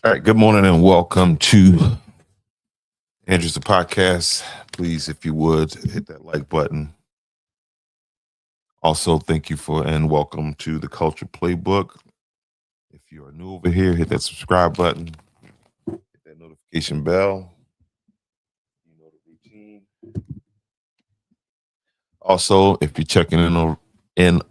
All right, good morning and welcome to Andrew's the podcast. Please, if you would, hit that like button. Also, thank you for and welcome to the Culture Playbook. If you are new over here, hit that subscribe button, hit that notification bell. You know the routine. Also, if you're checking in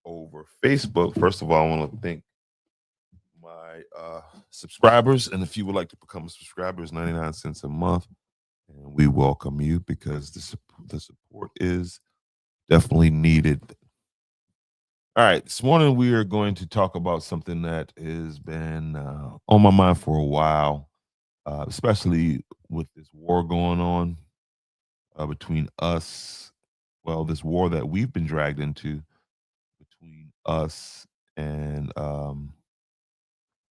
over Facebook, first of all, I want to thank my subscribers. And if you would like to become a subscriber, it's 99 cents a month. And we welcome you because the support is definitely needed. All right, this morning we are going to talk about something that has been on my mind for a while, especially with this war going on between us. Well, this war that we've been dragged into between us and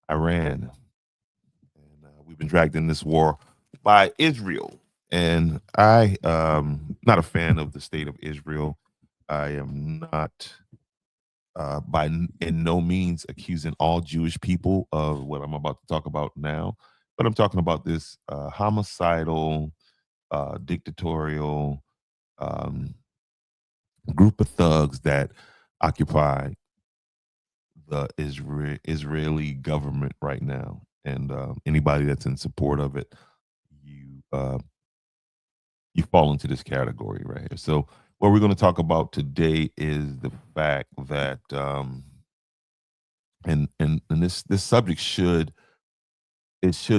Iran. And we've been dragged in this war by Israel. And not a fan of the state of Israel. I am not in no means accusing all Jewish people of what I'm about to talk about now, but I'm talking about this homicidal, dictatorial um, group of thugs that occupy the Israeli government right now, and anybody that's in support of it, you you fall into this category right here. So, what we're going to talk about today is the fact that and this subject should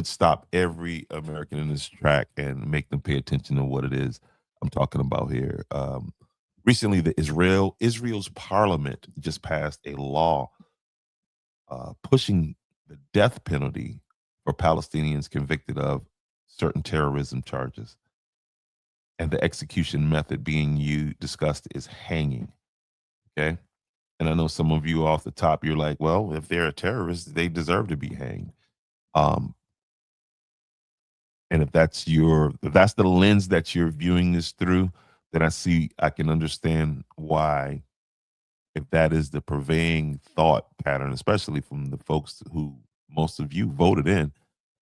stop every American in this track and make them pay attention to what it is I'm talking about here. Recently, the Israel's parliament just passed a law pushing the death penalty for Palestinians convicted of certain terrorism charges, and the execution method being discussed is hanging. Okay, and I know some of you off the top, you're like, well, if they're a terrorist, they deserve to be hanged. Um, and if that's the lens that you're viewing this through, then I can understand why, if that is the purveying thought pattern, especially from the folks who most of you voted in,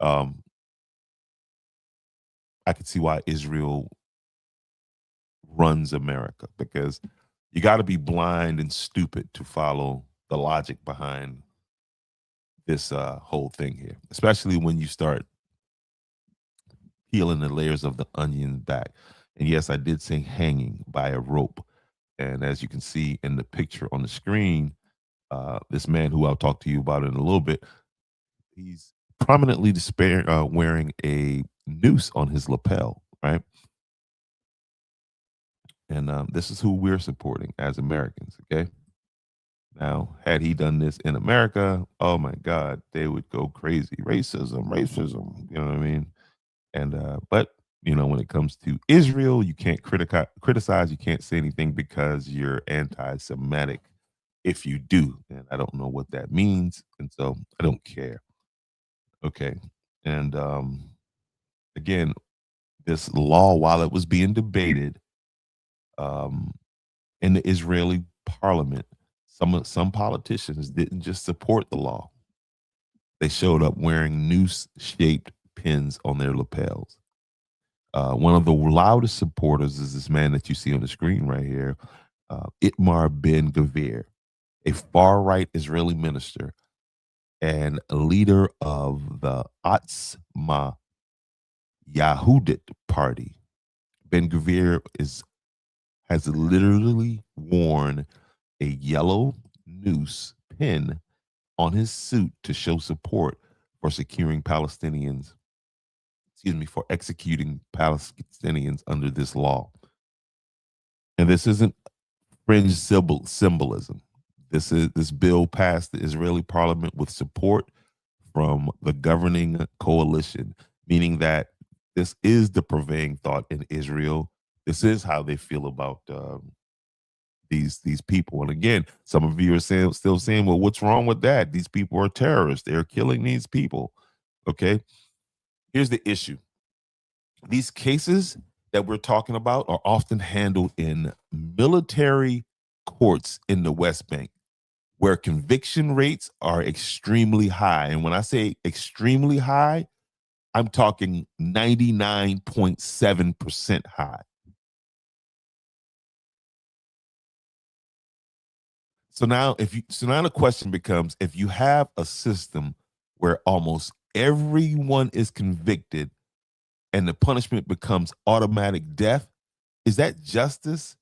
um, I can see why Israel runs America, because you got to be blind and stupid to follow the logic behind this whole thing here, especially when you start peeling the layers of the onion back. And yes, I did say hanging by a rope. And as you can see in the picture on the screen, this man who I'll talk to you about in a little bit, he's prominently wearing a noose on his lapel, right? And this is who we're supporting as Americans, okay? Now, had he done this in America, oh my God, they would go crazy. Racism, racism, you know what I mean? And but when it comes to Israel, you can't criticize, you can't say anything because you're anti-Semitic if you do. And I don't know what that means, and so I don't care. Okay. And again, this law, while it was being debated um in the Israeli parliament, some politicians didn't just support the law. They showed up wearing noose-shaped pins on their lapels. One of the loudest supporters is this man that you see on the screen right here, Itmar Ben Gvir, a far-right Israeli minister and a leader of the Atzma Yahudit party. Ben Gvir has literally worn a yellow noose pin on his suit to show support for securing Palestinians, for executing Palestinians under this law. And this isn't fringe symbolism. This bill passed the Israeli parliament with support from the governing coalition, meaning that this is the purveying thought in Israel. This is how they feel about these people. And again, some of you are still saying, well, what's wrong with that? These people are terrorists. They're killing these people. Okay. Here's the issue. These cases that we're talking about are often handled in military courts in the West Bank, where conviction rates are extremely high. And when I say extremely high, I'm talking 99.7% high. So now the question becomes, if you have a system where almost everyone is convicted and the punishment becomes automatic death, is that justice,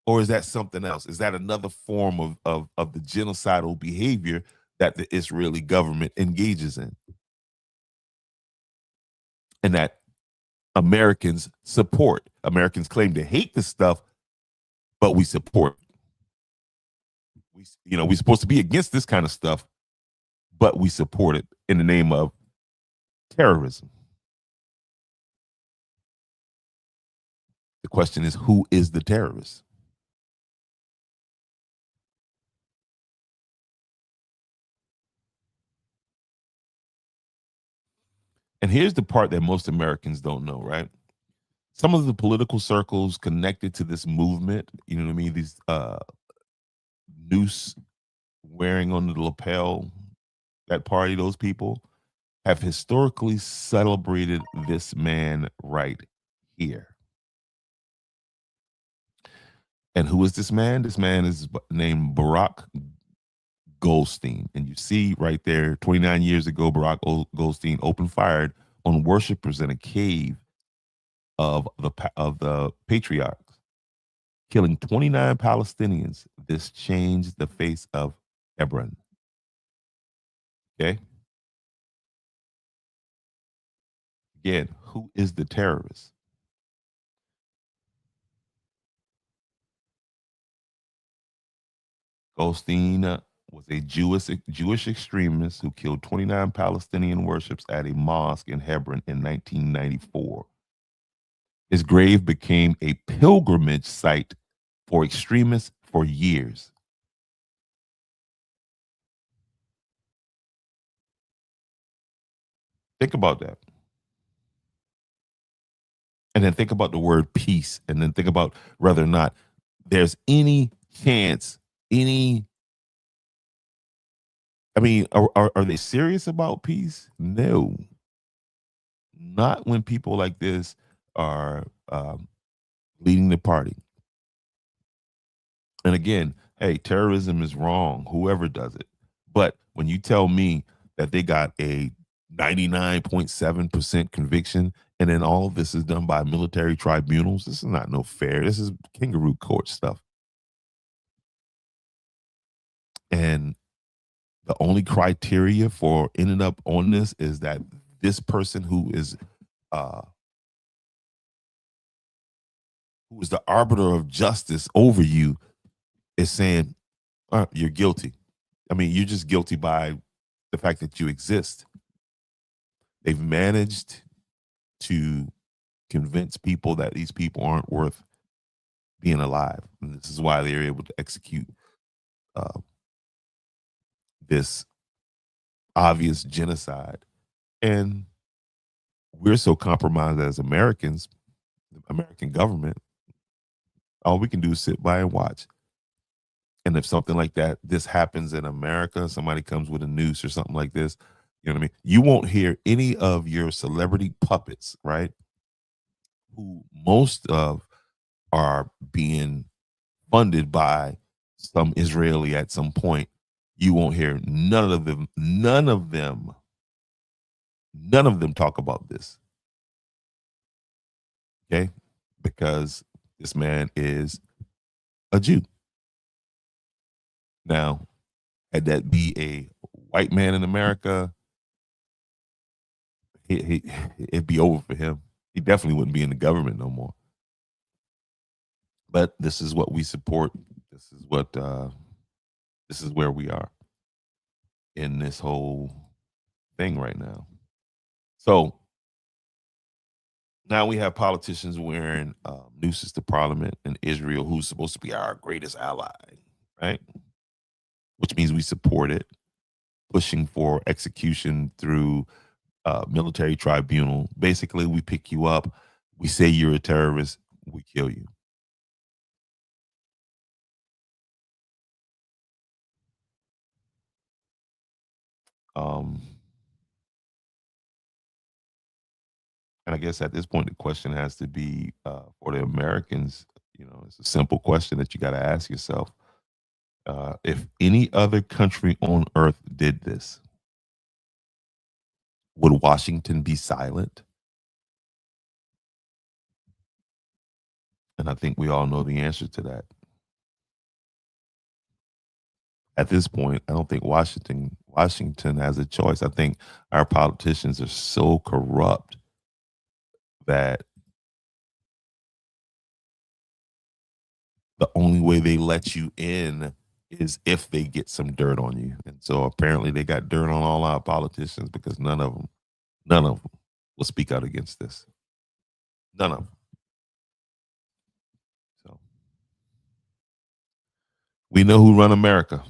or is that something else? Is that another form of the genocidal behavior that the Israeli government engages in, and that Americans support? Americans claim to hate this stuff, but we support. We're supposed to be against this kind of stuff, but we support it in the name of terrorism. The question is, who is the terrorist? And here's the part that most Americans don't know, right? Some of the political circles connected to this movement, you know what I mean? These noose wearing on the lapel, that party, those people have historically celebrated this man right here. And who is this man? This man is named Barack Goldstein. And you see right there, 29 years ago, Barack Goldstein opened fired on worshipers in a cave of the patriarchs, killing 29 Palestinians. This changed the face of Hebron. Okay. Again, who is the terrorist? Goldstein was a Jewish extremist who killed 29 Palestinian worships at a mosque in Hebron in 1994. His grave became a pilgrimage site for extremists for years. Think about that. And then think about the word peace. And then think about whether or not there's any chance, any. I mean, are they serious about peace? No, not when people like this are leading the party. And again, hey, terrorism is wrong, whoever does it. But when you tell me that they got a 99.7% conviction, and then all of this is done by military tribunals, this is not no fair. This is kangaroo court stuff. And the only criteria for ending up on this is that this person uh who is the arbiter of justice over you is saying, you're guilty. I mean, you're just guilty by the fact that you exist. They've managed to convince people that these people aren't worth being alive. And this is why they're able to execute uh, this obvious genocide. And we're so compromised as Americans, the American government, all we can do is sit by and watch. And if something like this happens in America, somebody comes with a noose or something like this, you know what I mean? You won't hear any of your celebrity puppets, right? Who most of are being funded by some Israeli at some point. You won't hear none of them talk about this. Okay? Because this man is a Jew. Now, had that be a white man in America, it'd be over for him. He definitely wouldn't be in the government no more. But this is what we support. This is where we are in this whole thing right now. So now we have politicians wearing nooses to parliament in Israel, who's supposed to be our greatest ally, right? Which means we support it, pushing for execution through military tribunal. Basically, we pick you up, we say you're a terrorist, we kill you. Um, and I guess at this point, the question has to be for the Americans. You know, it's a simple question that you got to ask yourself: if any other country on earth did this, would Washington be silent? And I think we all know the answer to that. At this point, I don't think Washington has a choice. I think our politicians are so corrupt that the only way they let you in is if they get some dirt on you. And so apparently they got dirt on all our politicians because none of them will speak out against this. None of them. So we know who run America.